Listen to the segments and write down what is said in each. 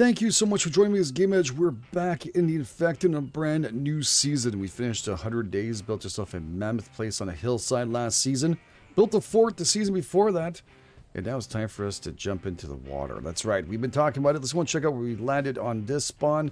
Thank you so much for joining me as GameEdged. We're back in the Infected in a brand new season. We finished 100 days, built yourself a mammoth place on a hillside last season, built a fort the season before that, and now it's time for us to jump into the water. That's right, we've been talking about it. Let's go and check out where we landed on this spawn.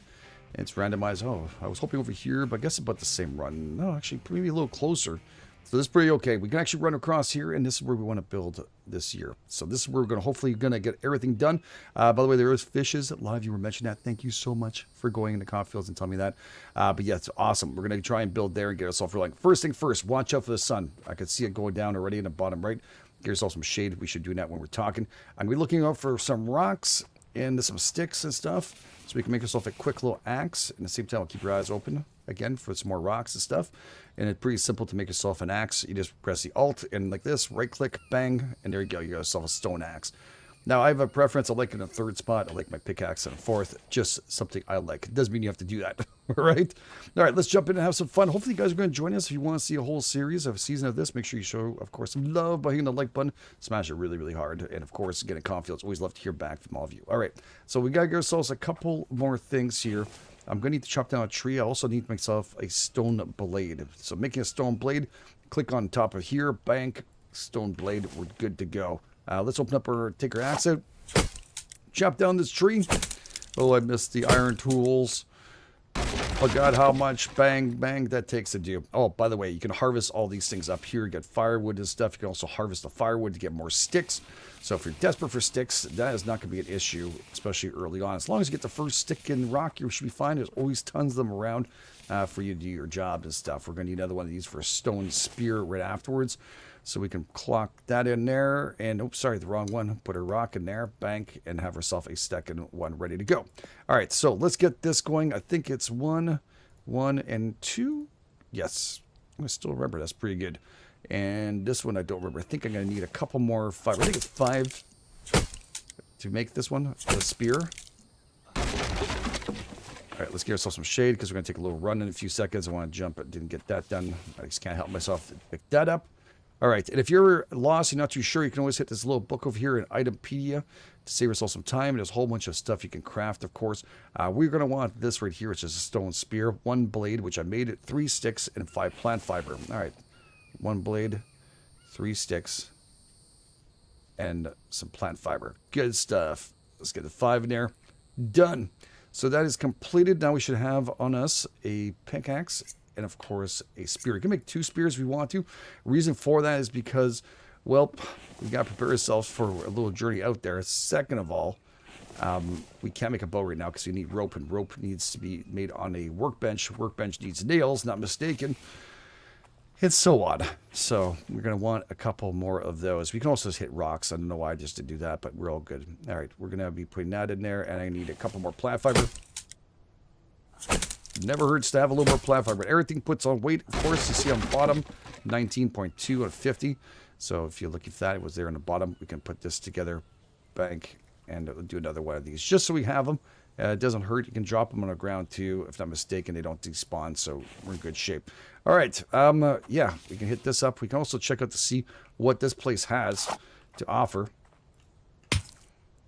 It's randomized. Oh, I was hoping over here, but I guess about the same run. No, actually, maybe a little closer. So this is pretty okay. We can actually run across here, and this is where we want to build this year. So this is where we're going to hopefully get everything done. By the way, there is fishes. A lot of you were mentioning that. Thank you so much for going into cornfields and telling me that. But yeah, it's awesome. We're going to try and build there and get ourselves for like first thing first. Watch out for the sun. I can see it going down already in the bottom right. Get yourself some shade. We should do that when we're talking. I'm going to be looking out for some rocks and some sticks and stuff, so we can make ourselves a quick little axe. And at the same time, I'll keep your eyes open again for some more rocks and stuff. And it's pretty simple to make yourself an axe. You just press the Alt and like this, right click, bang, and there you go. You got yourself a stone axe. Now I have a preference. I like it in a third spot. I like my pickaxe in a fourth. Just something I like. It doesn't mean you have to do that. All right. All right. Let's jump in and have some fun. Hopefully you guys are going to join us. If you want to see a whole series of a season of this, make sure you show, of course, some love by hitting the like button. Smash it really, really hard. And of course, getting confidence. Always love to hear back from all of you. All right. So we got to get ourselves a couple more things here. I'm going to need to chop down a tree. I also need myself a stone blade. So making a stone blade, click on top of here, bank, stone blade. We're good to go. Let's open up take our axe out, chop down this tree. Oh, I missed the iron tools. Forgot how much bang, bang that takes to do. Oh, by the way, you can harvest all these things up here. You get firewood and stuff. You can also harvest the firewood to get more sticks. So if you're desperate for sticks, that is not going to be an issue, especially early on. As long as you get the first stick in rock, you should be fine. There's always tons of them around for you to do your job and stuff. We're going to need another one of these for a stone spear right afterwards. So we can clock that in there. And, oops, sorry, the wrong one. Put a rock in there, bank, and have ourselves a second one ready to go. All right, so let's get this going. I think it's 1, 1, and 2. Yes, I still remember. That's pretty good. And this one I don't remember. I think I'm going to need a couple more fiber. I think it's 5 to make this one, the spear. All right, let's get ourselves some shade because we're going to take a little run in a few seconds. I want to jump, but didn't get that done. I just can't help myself to pick that up. All right, and if you're lost, you're not too sure, you can always hit this little book over here in Itempedia to save yourself some time. There's a whole bunch of stuff you can craft, of course. We're going to want this right here, which is a stone spear, 1 blade, which I made it, 3 sticks, and 5 plant fiber. All right, 1 blade, 3 sticks, and some plant fiber. Good stuff. Let's get the 5 in there. Done. So that is completed. Now we should have on us a pickaxe and, of course, a spear. You can make 2 spears if we want to. Reason for that is because, well, we got to prepare ourselves for a little journey out there. Second of all, we can't make a bow right now because we need rope, and rope needs to be made on a workbench. Workbench needs nails, not mistaken. It's so odd. So we're going to want a couple more of those. We can also just hit rocks. I don't know why I just did do that, but we're all good. All right, we're going to be putting that in there, and I need a couple more plant fiber. Never hurts to have a little more plant fiber. Everything puts on weight. Of course, you see on the bottom, 19.2 out of 50. So if you're looking for that, it was there on the bottom. We can put this together, bank, and do another one of these just so we have them. It doesn't hurt. You can drop them on the ground too. If not mistaken, they don't despawn, so we're in good shape. All right. Yeah, we can hit this up. We can also check out to see what this place has to offer.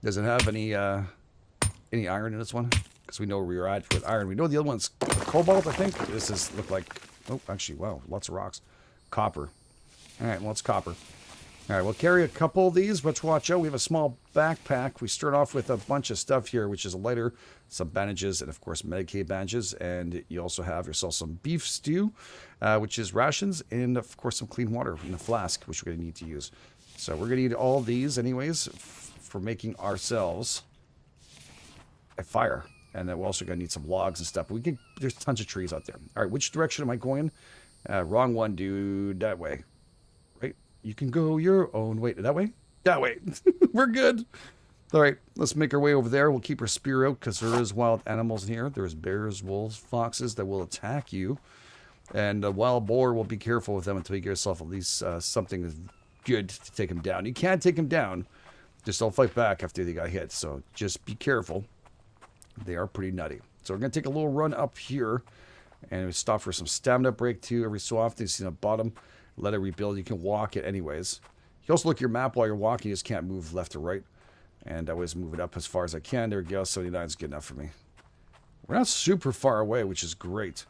Does it have any iron in this one? Because we know where we're at with iron. We know the other one's cobalt, I think. This is look like, oh, actually, wow, lots of rocks. Copper. All right, well, it's copper. All right, we'll carry a couple of these. Let's watch out. We have a small backpack. We start off with a bunch of stuff here, which is a lighter, some bandages, and, of course, Medicaid bandages. And you also have yourself some beef stew, which is rations, and, of course, some clean water in a flask, which we're going to need to use. So we're going to need all these, anyways, for making ourselves a fire. And then we're also going to need some logs and stuff. There's tons of trees out there. All right, which direction am I going? Wrong one, dude. That way. Right? You can go your own way. That way? That way. We're good. All right, let's make our way over there. We'll keep our spear out because there is wild animals in here. There's bears, wolves, foxes that will attack you. And a wild boar, will be careful with them until you get yourself at least something good to take him down. You can't take him down. Just don't fight back after they got hit. So just be careful. They are pretty nutty. So we're going to take a little run up here. And we stop for some stamina break too. Every so often, you see the bottom. Let it rebuild. You can walk it anyways. You can also look at your map while you're walking. You just can't move left or right. And I always move it up as far as I can. There we go. 79 is good enough for me. We're not super far away, which is great.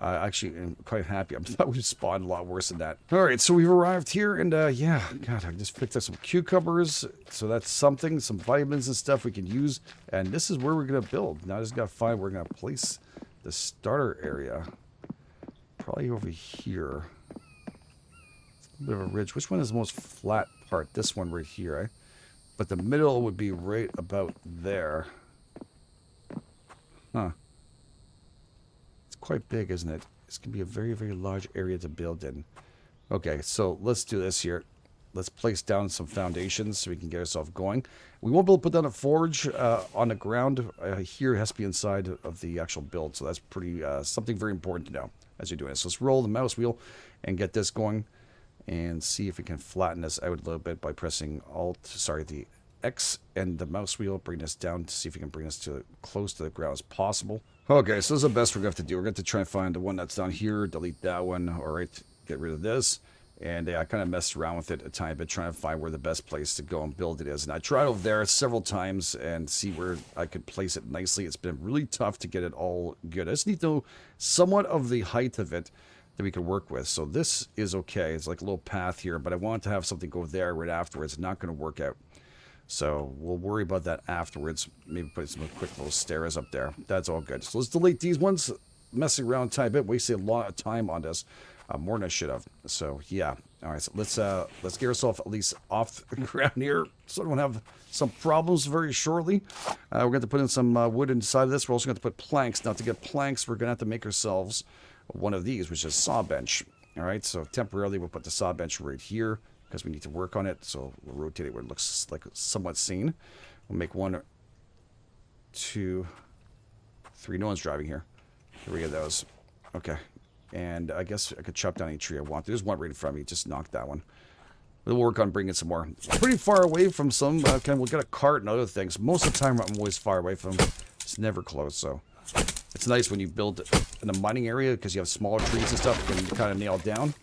Actually, I'm quite happy. I thought we spawned a lot worse than that. All right, so we've arrived here, and yeah, God, I just picked up some cucumbers. So that's something, some vitamins and stuff we can use. And this is where we're going to build. Now I just got to find where we're going to place the starter area. Probably over here. A bit of a ridge. Which one is the most flat part? This one right here, eh? But the middle would be right about there. Huh. It's quite big, isn't it? It's going to be a very, very large area to build in. Okay, so let's do this here. Let's place down some foundations so we can get ourselves going. We won't be able to put down a forge on the ground. Here it has to be inside of the actual build, so that's pretty something very important to know as you're doing this. So let's roll the mouse wheel and get this going and see if we can flatten this out a little bit by pressing the X and the mouse wheel. Bring this down to see if we can bring this to close to the ground as possible. Okay, so this is the best we're going to have to do. We're going to try and find the one that's down here, delete that one. All right, get rid of this. And I kind of messed around with it a tiny bit, trying to find where the best place to go and build it is. And I tried over there several times and see where I could place it nicely. It's been really tough to get it all good. I just need to know somewhat of the height of it that we can work with. So this is okay. It's like a little path here, but I want to have something go there right afterwards. It's not going to work out. So we'll worry about that afterwards. Maybe put some quick little stairs up there. That's all good. So let's delete these ones. Messing around a tiny bit, wasted a lot of time on this. More than I should have. So yeah. All right. So let's get ourselves at least off the ground here, so I don't have some problems very shortly. We're going to put in some wood inside of this. We're also going to put planks. Now to get planks, we're going to have to make ourselves one of these, which is saw bench. All right. So temporarily, we'll put the saw bench right here because we need to work on it. So we'll rotate it where it looks like somewhat seen. We'll make 1, 2, 3. No one's driving here. 3 of those. Okay. And I guess I could chop down any tree I want. There's one right in front of me. Just knock that one. We'll work on bringing some more. Pretty far away from some. We'll get a cart and other things. Most of the time, I'm always far away from them. It's never close, so. It's nice when you build in a mining area because you have smaller trees and stuff you can kind of nail down.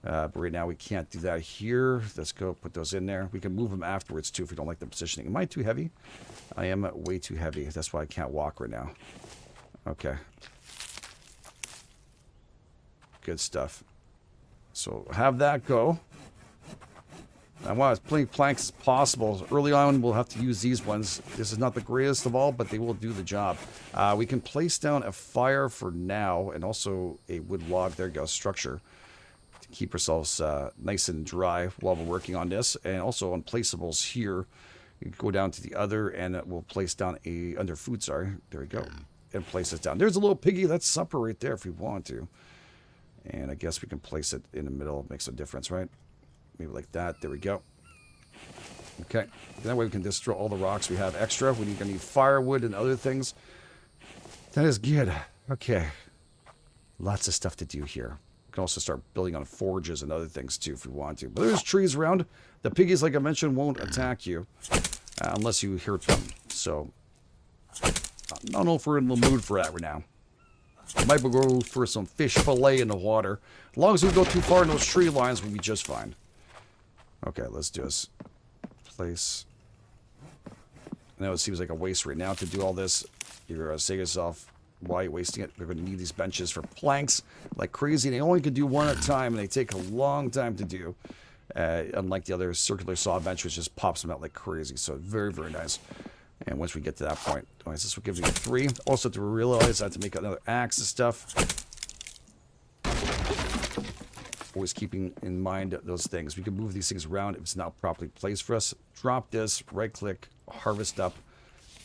But right now, we can't do that here. Let's go put those in there. We can move them afterwards, too, if we don't like the positioning. Am I too heavy? I am way too heavy. That's why I can't walk right now. Okay. Good stuff. So have that go. I want as many planks as possible. Early on, we'll have to use these ones. This is not the greatest of all, but they will do the job. We can place down a fire for now and also a wood log. There you go, structure. To keep ourselves nice and dry while we're working on this. And also unplaceables here. You can go down to the other and we'll place down under food, sorry. There we go. And place it down. There's a little piggy. That's supper right there if we want to. And I guess we can place it in the middle. It makes a difference, right? Maybe like that. There we go. Okay. That way we can destroy all the rocks we have extra. We're going to need firewood and other things. That is good. Okay. Lots of stuff to do here. We can also start building on forges and other things too if we want to. But there's trees around. The piggies, like I mentioned, won't attack you unless you hurt them. So I don't know if we're in the mood for that right now. Might go for some fish fillet in the water. As long as we go too far in those tree lines, we'll be just fine. Okay, let's do this. Place. I know it seems like a waste right now to do all this. You're saying to yourself, why are you wasting it? We're going to need these benches for planks like crazy. They only can do one at a time, and they take a long time to do. Unlike the other circular saw bench, which just pops them out like crazy. So very, very nice. And once we get to that point, this will give you 3. Also, to realize I have to make another axe and stuff. Always keeping in mind those things. We can move these things around if it's not properly placed for us. Drop this, right-click, harvest up,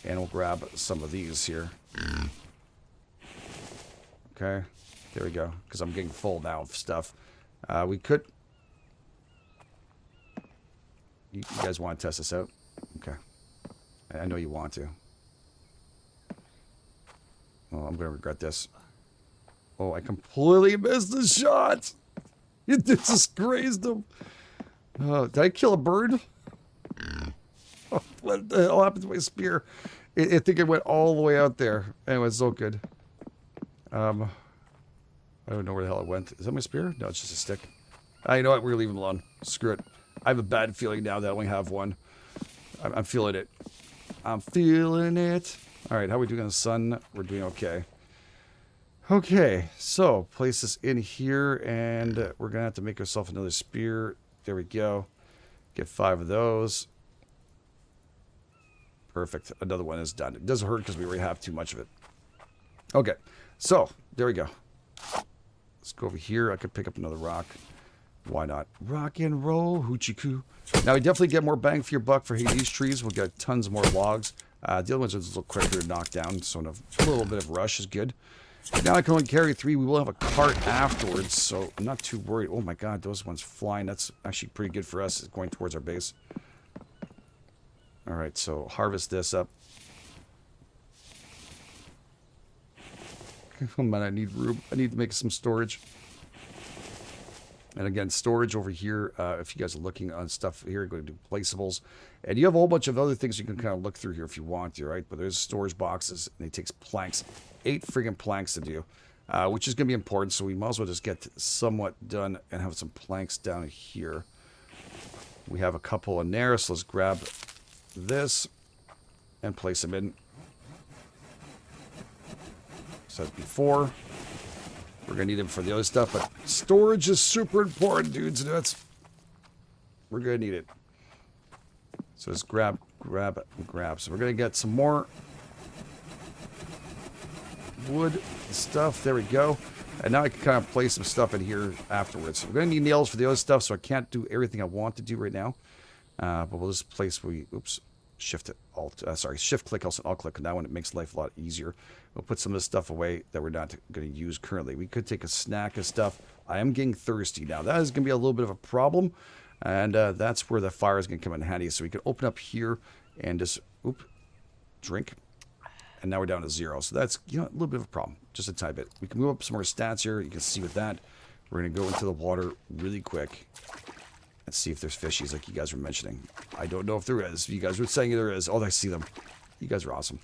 and we'll grab some of these here. Okay, there we go. Because I'm getting full now of stuff. We could... You guys want to test this out? Okay. I know you want to. Oh, I'm going to regret this. Oh, I completely missed the shot. It just grazed him. Oh, did I kill a bird? Oh, what the hell happened to my spear? I think it went all the way out there. Anyway, it's so good. I don't know where the hell it went. Is that my spear? No, it's just a stick. You know what? We're leaving it alone. Screw it. I have a bad feeling now that I only have one. I'm feeling it. I'm feeling it. All right, how are we doing on the sun? We're doing okay. Okay, so place this in here, and we're going to have to make ourselves another spear. There we go. Get 5 of those. Perfect. Another one is done. It doesn't hurt because we already have too much of it. Okay, so there we go. Let's go over here. I could pick up another rock. Why not? Rock and roll, hoochie coo. Now, we definitely get more bang for your buck for these trees. We'll get tons more logs. The other ones are just a little quicker to knock down, so a little bit of rush is good. Now I can only carry 3. We will have a cart afterwards, so I'm not too worried. Oh my god, those ones flying. That's actually pretty good for us going towards our base. Alright, so harvest this up. Oh man, I need room. I need to make some storage. And again, storage over here, if you guys are looking on stuff here, go to do placeables. And you have a whole bunch of other things you can kind of look through here if you want to, right? But there's storage boxes, and it takes planks. 8 friggin' planks to do, which is going to be important, so we might as well just get somewhat done and have some planks down here. We have a couple in there, so let's grab this and place them in. So as before, we're going to need them for the other stuff, but storage is super important, dudes. We're going to need it. So just grab. So we're going to get some more wood stuff. There we go. And now I can kind of place some stuff in here afterwards. We're going to need nails for the other stuff, so I can't do everything I want to do right now. But we'll just place shift click, also alt click, and that one it makes life a lot easier. We'll put some of this stuff away that we're not going to use currently. We could take a snack of stuff. I am getting thirsty now. That is going to be a little bit of a problem, and that's where the fire is going to come in handy. So we can open up here and just drink, and now we're down to 0. So that's a little bit of a problem, just a tiny bit. We can move up some more stats here. You can see with that, we're going to go into the water really quick. Let's see if there's fishies like you guys were mentioning. I don't know if there is. You guys were saying there is. Oh, I see them. You guys are awesome.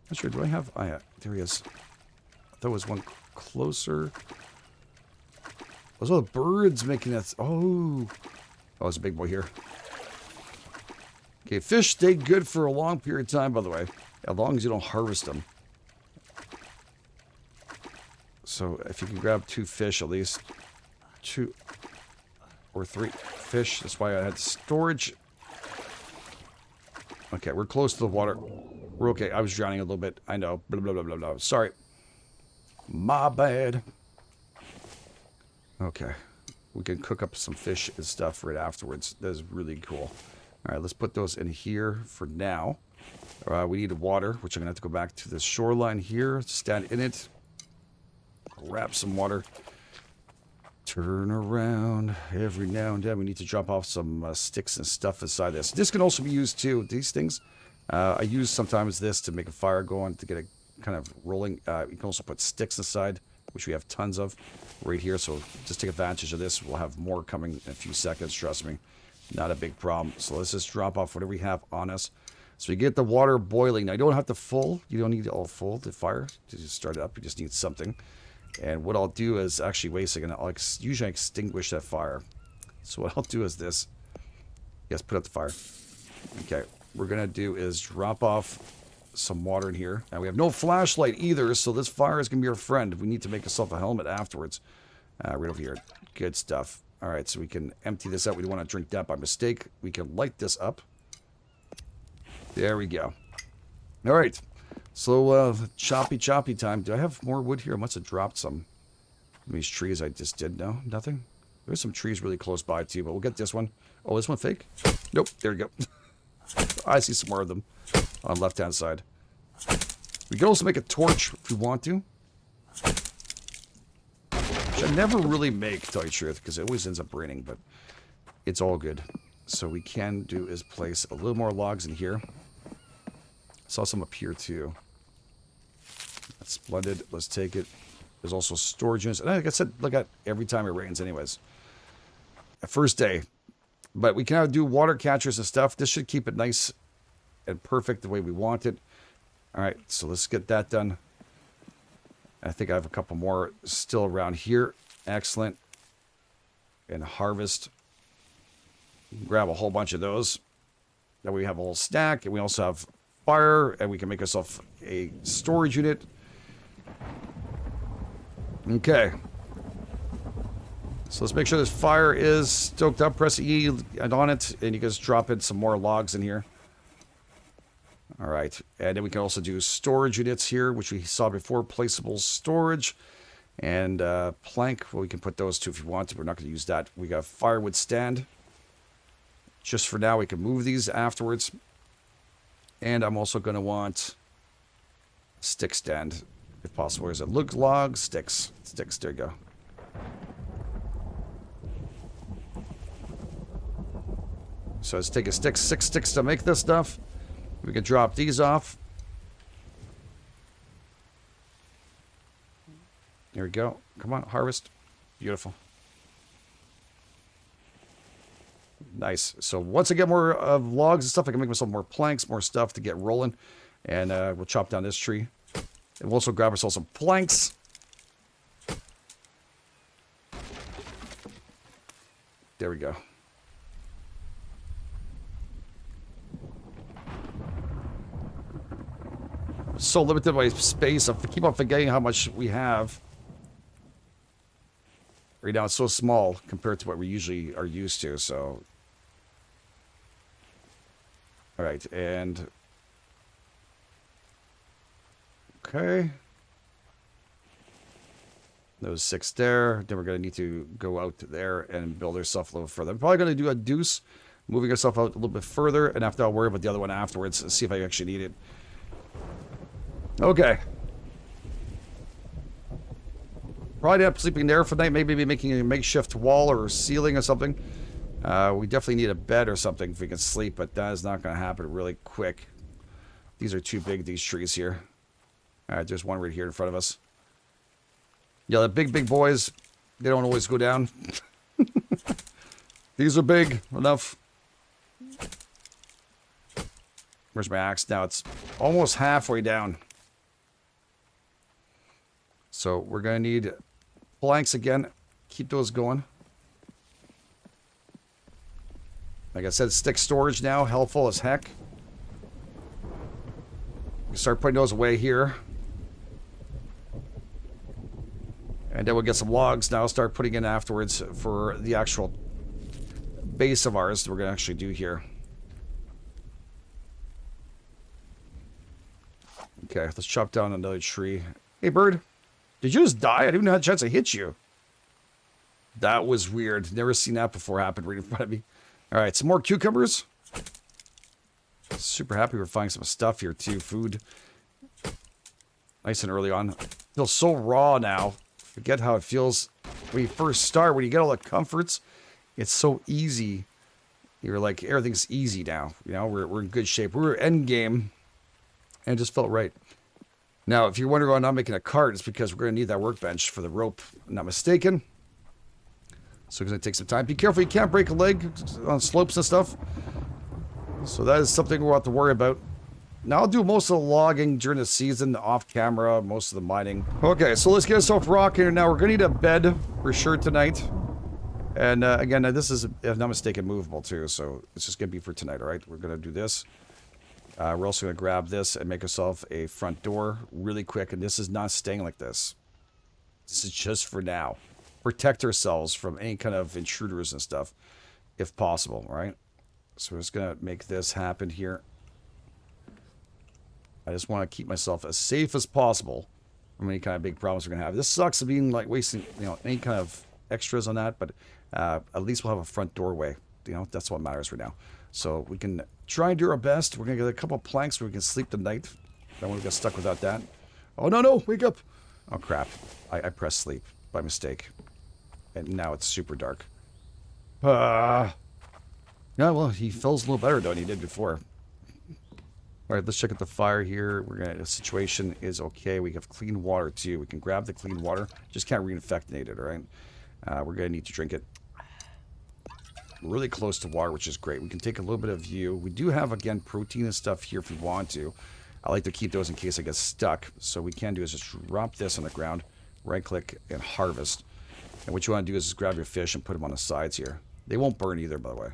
Not sure. Do I have... Oh, yeah. There he is. I thought there was one closer. Those are the birds making that... Oh. Oh, there's a big boy here. Okay, fish stay good for a long period of time, by the way. As long as you don't harvest them. So, if you can grab 2 fish at least. 2... or 3 fish. That's why I had storage. Okay, we're close to the water. We're okay. I was drowning a little bit. I know. Blah, blah, blah, blah, blah. Sorry. My bad. Okay. We can cook up some fish and stuff right afterwards. That is really cool. All right, let's put those in here for now. We need water, which I'm going to have to go back to the shoreline here. Stand in it. Grab some water. Turn around every now and then. We need to drop off some sticks and stuff inside this. This can also be used too. These things, I use sometimes this to make a fire going to get a kind of rolling. You can also put sticks inside, which we have tons of right here. So just take advantage of this. We'll have more coming in a few seconds. Trust me, not a big problem. So let's just drop off whatever we have on us. So we get the water boiling. Now you don't have to full. You don't need it all full to fire to just start it up. You just need something. And what I'll do is actually wait a second. I'll usually extinguish that fire. So what I'll do is this. Yes, put out the fire. Okay, what we're gonna do is drop off some water in here. Now we have no flashlight either, so this fire is gonna be our friend. We need to make ourselves a helmet afterwards. Right over here. Good stuff. All right, so we can empty this out. We don't want to drink that by mistake. We can light this up. There we go. All right. So, choppy time. Do I have more wood here? I must have dropped some. These trees I just did. No, nothing. There's some trees really close by too, but we'll get this one. Oh, this one fake? Nope. There we go. I see some more of them on the left-hand side. We can also make a torch if we want to. Which I never really make, to tell you the truth, because it always ends up raining, but it's all good. So we can do is place a little more logs in here. Saw some up here too. That's splendid. Let's take it. There's also storage units. And like I said, look at every time it rains anyways. First day. But we can now do water catchers and stuff. This should keep it nice and perfect the way we want it. Alright, so let's get that done. I think I have a couple more still around here. Excellent. And harvest. Grab a whole bunch of those. That way we have a whole stack, and we also have fire, and we can make ourselves a storage unit. Okay. So let's make sure this fire is stoked up. Press E on it, and you can just drop in some more logs in here. All right, and then we can also do storage units here, which we saw before, placeable storage. And plank, well, we can put those too if you want to. We're not going to use that. We got firewood stand. Just for now, we can move these afterwards. And I'm also going to want stick stand, if possible. Where is it? Look, logs, sticks. Sticks, there you go. So let's take a stick, 6 sticks to make this stuff. We can drop these off. There we go. Come on, harvest. Beautiful. Nice. So once I get more of logs and stuff, I can make myself more planks, more stuff to get rolling. And we'll chop down this tree. And we'll also grab ourselves some planks. There we go. So limited by space. I keep on forgetting how much we have. Right now it's so small compared to what we usually are used to, so. Alright, and. Okay. Those 6 there. Then we're going to need to go out there and build ourselves a little further. I'm probably going to do a deuce, moving ourselves out a little bit further, and after I'll worry about the other one afterwards and see if I actually need it. Okay. Probably end up sleeping there for the night. Maybe be making a makeshift wall or ceiling or something. We definitely need a bed or something if we can sleep, but that is not going to happen really quick. These are too big, these trees here. Alright, there's one right here in front of us. Yeah, the big boys, they don't always go down. These are big enough. Where's my axe? Now it's almost halfway down. So we're going to need planks again. Keep those going. Like I said, stick storage now. Helpful as heck. We start putting those away here. And then we'll get some logs now. Start putting in afterwards for the actual base of ours that we're going to actually do here. Okay, let's chop down another tree. Hey, bird. Did you just die? I didn't even have a chance to hit you. That was weird. Never seen that before happen right in front of me. Alright, some more cucumbers. Super happy we're finding some stuff here too. Food. Nice and early on. Feels so raw now. Forget how it feels when you first start. When you get all the comforts, it's so easy. You're like, everything's easy now. You know, we're in good shape. We're end game. And it just felt right. Now, if you're wondering why I'm not making a cart, it's because we're going to need that workbench for the rope. I'm not mistaken. So it's going to take some time. Be careful, you can't break a leg on slopes and stuff. So that is something we'll have to worry about. Now I'll do most of the logging during the season, off camera, most of the mining. Okay, so let's get ourselves rocking. Now we're going to need a bed for sure tonight. And again, this is, if I'm not mistaken, movable too. So it's just going to be for tonight, all right? We're going to do this. We're also going to grab this and make ourselves a front door really quick. And this is not staying like this. This is just for now. Protect ourselves from any kind of intruders and stuff, if possible, right? So we're just going to make this happen here. I just want to keep myself as safe as possible from any kind of big problems we're going to have. This sucks of being like wasting, you know, any kind of extras on that, but at least we'll have a front doorway. You know, that's what matters right now. So we can try and do our best. We're going to get a couple of planks where we can sleep tonight. Don't want to get stuck without that. Oh, no, wake up. Oh, crap. I pressed sleep by mistake. And now it's super dark. Yeah, well, he feels a little better, though, than he did before. All right, let's check out the fire here. The situation is okay. We have clean water, too. We can grab the clean water. Just can't reinfectinate it, all right? We're going to need to drink it. Really close to water, which is great. We can take a little bit of view. We do have, again, protein and stuff here if we want to. I like to keep those in case I get stuck. So what we can do is just drop this on the ground, right-click, and harvest. And what you want to do is just grab your fish and put them on the sides here. They won't burn either, by the way.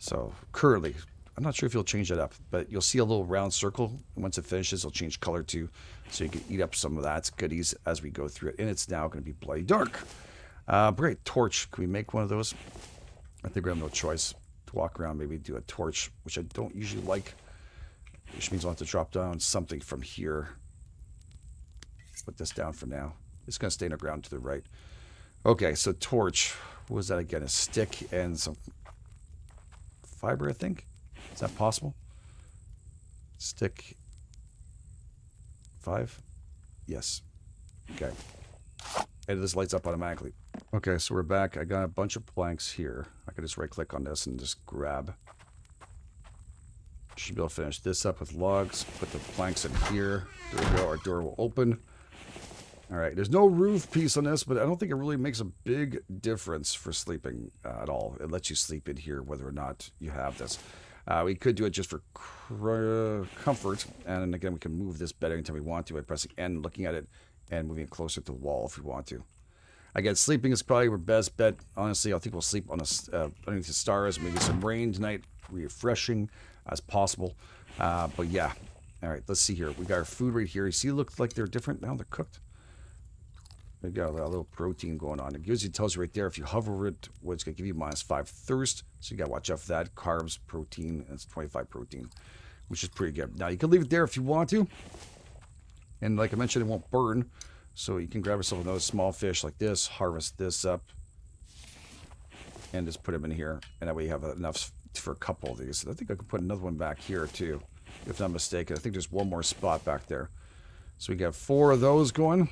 So currently, I'm not sure if you'll change that up, but you'll see a little round circle. Once it finishes, it'll change color too. So you can eat up some of that goodies as we go through it. And it's now going to be bloody dark. Great. Torch. Can we make one of those? I think we have no choice to walk around. Maybe do a torch, which I don't usually like. Which means I'll have to drop down something from here. Put this down for now. It's going to stay in the ground to the right. Okay, so torch. What was that again? A stick and some fiber, I think. Is that possible? Stick. 5? Yes. Okay. And this lights up automatically. Okay, so we're back. I got a bunch of planks here. I can just right click on this and just grab. Should be able to finish this up with logs. Put the planks in here. There we go. Our door will open. Alright, there's no roof piece on this, but I don't think it really makes a big difference for sleeping at all. It lets you sleep in here whether or not you have this. We could do it just for comfort, and again, we can move this bed anytime we want to by pressing N, looking at it, and moving it closer to the wall if we want to. Again, sleeping is probably our best bet. Honestly, I think we'll sleep on underneath the stars, maybe some rain tonight, refreshing as possible. But yeah, alright, let's see here. We got our food right here. You see, it looks like they're different now. They're cooked. We got a little protein going on. It gives you, tells you right there if you hover over it, what's going to give you -5 thirst. So you got to watch out for that. Carbs, protein, and it's 25 protein, which is pretty good. Now you can leave it there if you want to, and like I mentioned, it won't burn. So you can grab yourself another small fish like this, harvest this up, and just put them in here, and that way you have enough for a couple of these. I think I could put another one back here too, if I'm not mistaken. I think there's one more spot back there. So we got 4 of those going.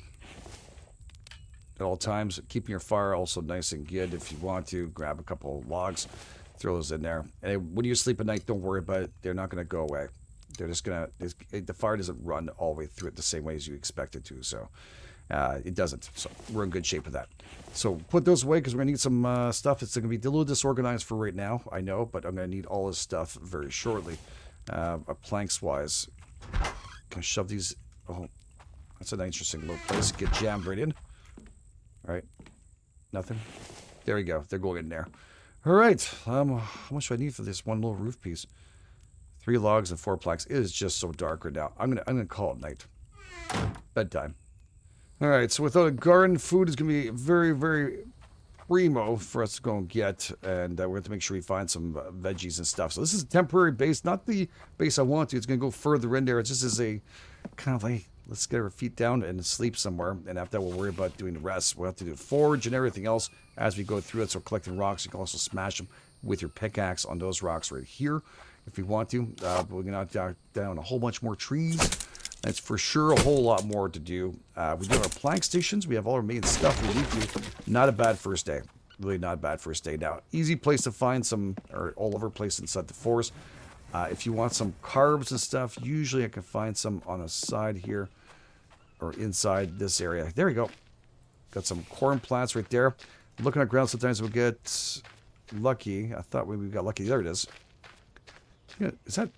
At all times, keeping your fire also nice and good. If you want to, grab a couple of logs, throw those in there. And when you sleep at night, don't worry about it. They're not going to go away. They're just going to, the fire doesn't run all the way through it the same way as you expect it to. So it doesn't. So we're in good shape with that. So put those away because we're going to need some stuff. It's going to be a little disorganized for right now, I know, but I'm going to need all this stuff very shortly. Planks-wise, can I shove these? Oh, that's an interesting little place. Get jammed right in. All right, nothing. There we go. They're going in there. All right. How much do I need for this one little roof piece? 3 logs and 4 planks. It is just so dark right now. I'm gonna call it night. Bedtime. All right. So without a garden, food is gonna be very, very primo for us to go and get, and we have to make sure we find some veggies and stuff. So this is a temporary base, not the base I want to. It's gonna go further in there. It's just as a kind of like, let's get our feet down and sleep somewhere. And after that, we'll worry about doing the rest. We'll have to do forge and everything else as we go through it. So collecting rocks, you can also smash them with your pickaxe on those rocks right here if you want to. But we can knock down a whole bunch more trees. That's for sure a whole lot more to do. We do our plank stations. We have all our main stuff we need to. Not a bad first day. Really not a bad first day. Now, easy place to find some, or all over place inside the forest. If you want some carbs and stuff, usually I can find some on the side here. Or inside this area. There we go. Got some corn plants right there. Looking at ground, sometimes we'll get lucky. I thought we got lucky. There it is. Yeah, is that?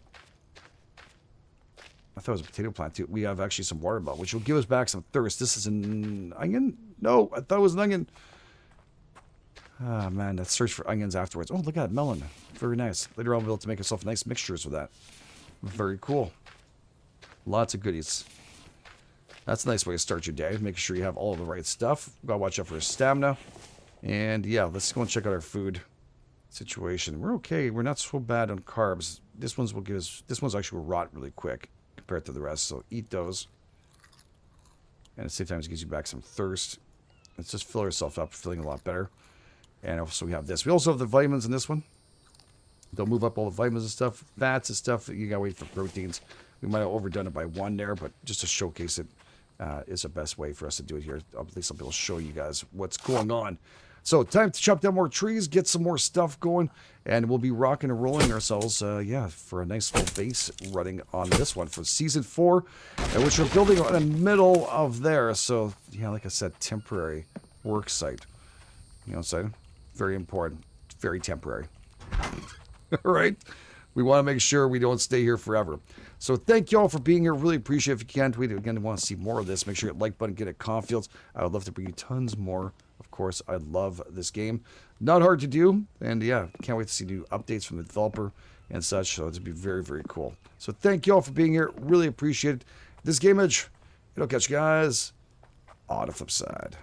I thought it was a potato plant too. We have actually some watermelon, which will give us back some thirst. This is an onion? No, I thought it was an onion. Ah, man, let's search for onions afterwards. Oh, look at that melon. Very nice. Later on, we'll be able to make ourselves nice mixtures with that. Very cool. Lots of goodies. That's a nice way to start your day. Make sure you have all the right stuff. Gotta watch out for stamina. And yeah, let's go and check out our food situation. We're okay. We're not so bad on carbs. This one's will give us. This one's actually will rot really quick compared to the rest. So eat those. And at the same time, it gives you back some thirst. Let's just fill ourselves up, feeling a lot better. And also we have this. We also have the vitamins in this one. They'll move up all the vitamins and stuff, fats and stuff. You gotta wait for proteins. We might have overdone it by 1 there, but just to showcase it is the best way for us to do it here. At least I'll be able to show you guys what's going on. So time to chop down more trees, get some more stuff going, and we'll be rocking and rolling ourselves, yeah, for a nice little base running on this one for Season 4, which we're building in the middle of there. So, yeah, like I said, temporary work site. You know what I'm saying? Very important. Very temporary. All right? We want to make sure we don't stay here forever. So thank you all for being here. Really appreciate it. If you can tweet it again and want to see more of this, make sure you hit like button, get it Caulfields. I would love to bring you tons more Of course, I love this game. Not hard to do, and yeah, can't wait to see new updates from the developer and such, so it'll be very, very cool. So thank you all for being here. Really appreciate it. This GameEdged, it'll catch you guys on the flip side.